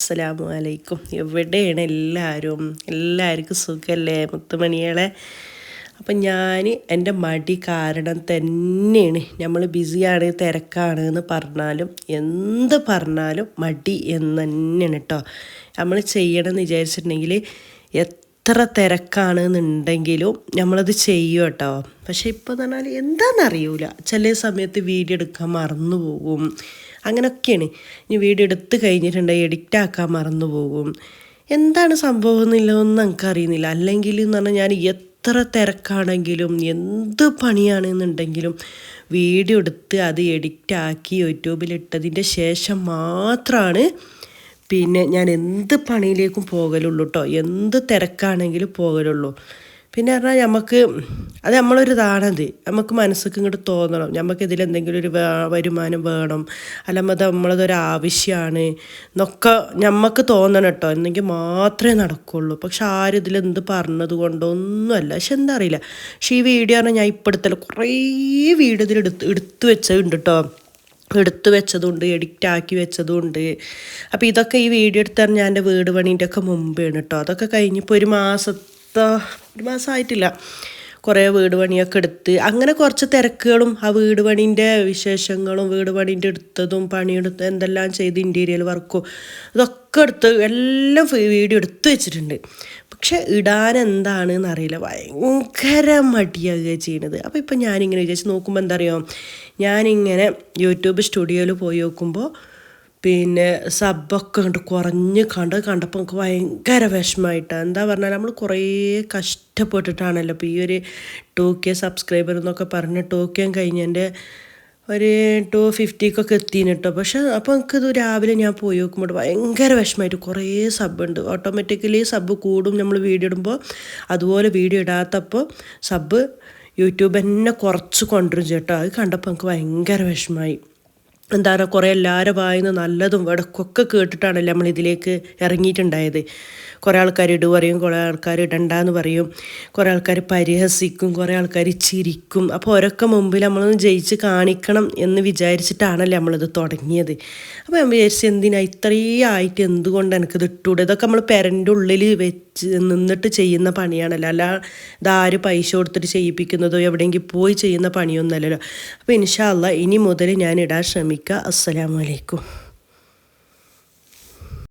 അസ്സലാമു അലൈക്കും. എവിടെയാണ് എല്ലാവർക്കും സുഖമല്ലേ മുത്തുമണികളെ? അപ്പം ഞാൻ എൻ്റെ മടി കാരണം തന്നെയാണ് നമ്മൾ ബിസിയാണ് തിരക്കാണ് എന്ന് പറഞ്ഞാലും എന്ത് പറഞ്ഞാലും മടി എന്ന് തന്നെയാണ് കേട്ടോ. നമ്മൾ ചെയ്യണമെന്ന് വിചാരിച്ചിട്ടുണ്ടെങ്കിൽ എത്ര തിരക്കാണെന്നുണ്ടെങ്കിലും നമ്മളത് ചെയ്യും കേട്ടോ. പക്ഷേ ഇപ്പോൾ എന്ന് പറഞ്ഞാൽ എന്താണെന്നറിയൂല, ചില സമയത്ത് വീഡിയോ എടുക്കാൻ മറന്നു പോകും, അങ്ങനെയൊക്കെയാണ്. ഇനി വീഡിയോ എടുത്ത് കഴിഞ്ഞിട്ടുണ്ടെങ്കിൽ എഡിറ്റ് ആക്കാൻ മറന്നു പോകും. എന്താണ് സംഭവം എന്നില്ലതൊന്നും എനിക്കറിയുന്നില്ല. അല്ലെങ്കിൽ എന്ന് പറഞ്ഞാൽ ഞാൻ എത്ര തിരക്കാണെങ്കിലും എന്ത് പണിയാണെന്നുണ്ടെങ്കിലും വീഡിയോ എടുത്ത് അത് എഡിറ്റാക്കി യൂട്യൂബിലിട്ടതിൻ്റെ ശേഷം മാത്രമാണ് പിന്നെ ഞാൻ എന്ത് പണിയിലേക്കും പോകലുള്ളൂ കേട്ടോ. എന്ത് തിരക്കാണെങ്കിലും പോകലുള്ളൂ. പിന്നെ പറഞ്ഞാൽ അത് നമ്മളൊരിതാണത്, നമുക്ക് മനസ്സിലേക്ക് ഇങ്ങോട്ട് തോന്നണം നമുക്ക് ഇതിലെന്തെങ്കിലും ഒരു വരുമാനം വേണം, അല്ലെങ്കിൽ അത് നമ്മളതൊരാവശ്യമാണ് എന്നൊക്കെ നമുക്ക് തോന്നണം കേട്ടോ. എന്നെങ്കിൽ മാത്രമേ നടക്കുള്ളൂ. പക്ഷെ ആരും ഇതിലെന്ത് പറഞ്ഞത് കൊണ്ടൊന്നുമല്ല. പക്ഷെ എന്താ അറിയില്ല, പക്ഷേ ഈ വീഡിയോ പറഞ്ഞാൽ ഞാൻ ഇപ്പോൾ എടുത്തല്ലോ കുറേ വീഡിയോ ഇതിൽ എടുത്തു വെച്ചതുണ്ട് കേട്ടോ. എടുത്തു വെച്ചതുണ്ട്, എഡിറ്റാക്കി വെച്ചതുണ്ട്. അപ്പോൾ ഇതൊക്കെ ഈ വീഡിയോ എടുത്താൽ ഞാൻ എൻ്റെ വീട് പണീൻ്റെ ഒക്കെ മുമ്പാണ് കേട്ടോ. അതൊക്കെ കഴിഞ്ഞിപ്പോൾ ഒരു മാസമായിട്ടില്ല, കുറേ വീട് പണിയൊക്കെ എടുത്ത് അങ്ങനെ കുറച്ച് തിരക്കുകളും ആ വീട് പണീൻ്റെ വിശേഷങ്ങളും വീട് പണീൻ്റെ എടുത്തതും പണിയെടുത്ത് എന്തെല്ലാം ചെയ്ത് ഇൻറ്റീരിയൽ വർക്കും ഇതൊക്കെ എടുത്ത് എല്ലാം വീഡിയോ എടുത്ത് വെച്ചിട്ടുണ്ട്. പക്ഷെ ഇടാൻ എന്താണെന്ന് അറിയില്ല, ഭയങ്കര മടിയാകുക ചെയ്യണത്. അപ്പോൾ ഇപ്പം ഞാനിങ്ങനെ വിചാരിച്ച് നോക്കുമ്പോൾ എന്താ അറിയാമോ, ഞാനിങ്ങനെ യൂട്യൂബ് സ്റ്റുഡിയോയിൽ പോയി നോക്കുമ്പോൾ പിന്നെ സബ്ബൊക്കെ കുറഞ്ഞ് കണ്ടപ്പോൾ നമുക്ക് ഭയങ്കര വിഷമമായിട്ടാണ്. എന്താ പറഞ്ഞാൽ നമ്മൾ കുറേ കഷ്ടപ്പെട്ടിട്ടാണല്ലോ ഇപ്പോൾ ഈ ഒരു 2K സബ്സ്ക്രൈബർ എന്നൊക്കെ പറഞ്ഞ് 2K കഴിഞ്ഞതിൻ്റെ ഒരു 250 എത്തിന് കേട്ടോ. പക്ഷെ അപ്പോൾ എനിക്കിത് രാവിലെ ഞാൻ പോയി നോക്കുമ്പോൾ ഭയങ്കര വിഷമമായിട്ട് കുറേ സബ്ബുണ്ട്. ഓട്ടോമാറ്റിക്കലി സബ്ബ് കൂടും നമ്മൾ വീഡിയോ ഇടുമ്പോൾ. അതുപോലെ വീഡിയോ ഇടാത്തപ്പോൾ സബ്ബ് യൂട്യൂബ് തന്നെ കുറച്ച് കൊണ്ടുവരും ചേട്ടോ. അത് കണ്ടപ്പോൾ എനിക്ക് ഭയങ്കര വിഷമമായി. എന്താ പറയുക, കുറേ എല്ലാവരും വായിന്ന് നല്ലതും വടക്കൊക്കെ കേട്ടിട്ടാണല്ലോ നമ്മളിതിലേക്ക് ഇറങ്ങിയിട്ടുണ്ടായത്. കുറേ ആൾക്കാർ ഇട് പറയും, കുറേ ആൾക്കാർ ഇടണ്ടെന്ന് പറയും, കുറേ ആൾക്കാർ പരിഹസിക്കും, കുറേ ആൾക്കാർ ചിരിക്കും. അപ്പോൾ ഓരൊക്കെ മുമ്പിൽ നമ്മളൊന്ന് ജയിച്ച് കാണിക്കണം എന്ന് വിചാരിച്ചിട്ടാണല്ലോ നമ്മളിത് തുടങ്ങിയത്. അപ്പോൾ ഞാൻ വിചാരിച്ച് എന്തിനാ ഇത്രയും ആയിട്ട് എന്തുകൊണ്ട് എനിക്കിത് ഇട്ടൂടെ? ഇതൊക്കെ നമ്മൾ പെരൻ്റെ ഉള്ളിൽ വെച്ച് നിന്നിട്ട് ചെയ്യുന്ന പണിയാണല്ലോ, അല്ല ഇതാര് പൈസ കൊടുത്തിട്ട് ചെയ്യിപ്പിക്കുന്നതോ എവിടെയെങ്കിലും പോയി ചെയ്യുന്ന പണിയൊന്നുമല്ലല്ലോ. അപ്പോൾ ഇൻഷാ അല്ലാഹ് ഇനി മുതൽ ഞാൻ ഇടാൻ ശ്രമിക്കാം. അസ്സലാമു അലൈക്കും.